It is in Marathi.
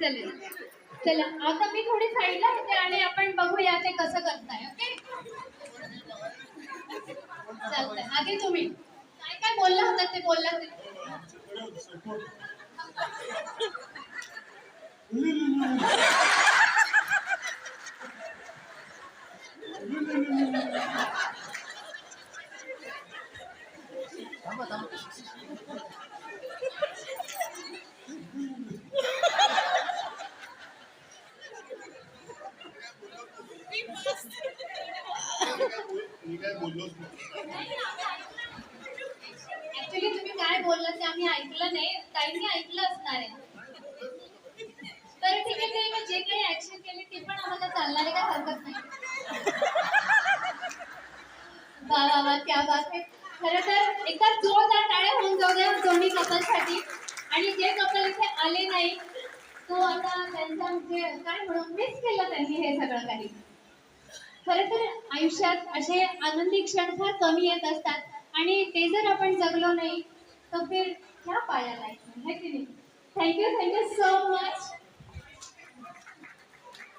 चालेल. चला आता मी थोडी साईडला होते आणि आपण बघूया ते कसं करताय. ओके चालतंय. आधी तुम्ही काय काय बोलला होता ते बोलला ते. मी काय बोललोच नाही. ऍक्च्युली तुम्ही काय बोललात ते आम्ही ऐकलं नाही. ताईंनी ऐकलं असणार आहे. तर ठीक आहे ते जे काही ऍक्शन केली ते पण आम्हाला चालणार आहे, काय हरकत नाही. वा वा वा क्या बात आहे. खरं तर एकदा जोरदार टाळ्या होऊन जाऊ द्या दोन्ही कपलसाठी. आणि जे कपल इथे आले नाही तो आता त्यांचा म्हणजे काय म्हणून मिस केलं त्यांनी हे सगळं काही. खरं तर आयुष्यात असे आनंदी क्षण फार कमी येत असतात आणि ते जर आपण जगलो नाही तर फिर क्या पाया लाईफ है की नाही. Thank you so much.